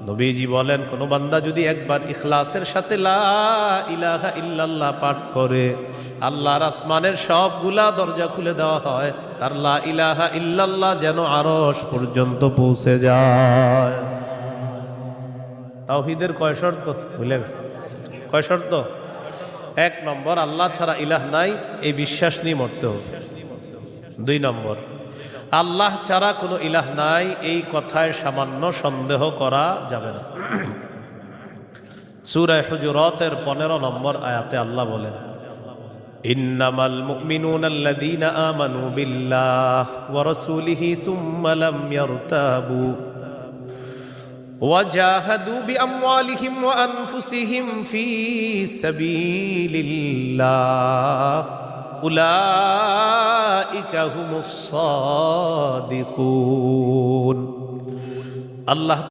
নবীজি বলেন, কোন বান্দা যদি একবার ইখলাসের সাথে লা ইলাহা ইল্লাল্লাহ পাঠ করে, আল্লাহর আসমানের সবগুলা দরজা খুলে দেওয়া হয়, তার লা ইলাহা ইল্লাল্লাহ যেন আরশ পর্যন্ত পৌঁছে যায়। তাওহীদের কয় শর্ত ভুলে গেছে? কয় শর্ত? এক নম্বর, আল্লাহ ছাড়া ইলাহ নাই, এই বিশ্বাস নিয়ে মরতে হবে। দুই নম্বর, আল্লাহ ছাড়া কোনো ইলাহ নাই, এই কথায় সামান্য সন্দেহ করা যাবে না। সূরা হুজুরাতের 15 নম্বর আয়াতে আল্লাহ বলেন, ইন্নামাল মুমিনুনা আল্লাযীনা আমানু বিল্লাহি ওয়া রাসূলিহি সুম্মা লাম ইয়ারতাবু ওয়া জাহাদু বিআমওয়ালিহিম ওয়া আনফুসিহিম ফী সাবিলিল্লাহ উলাইকা হুমুস সাদিকুন। আল্লাহ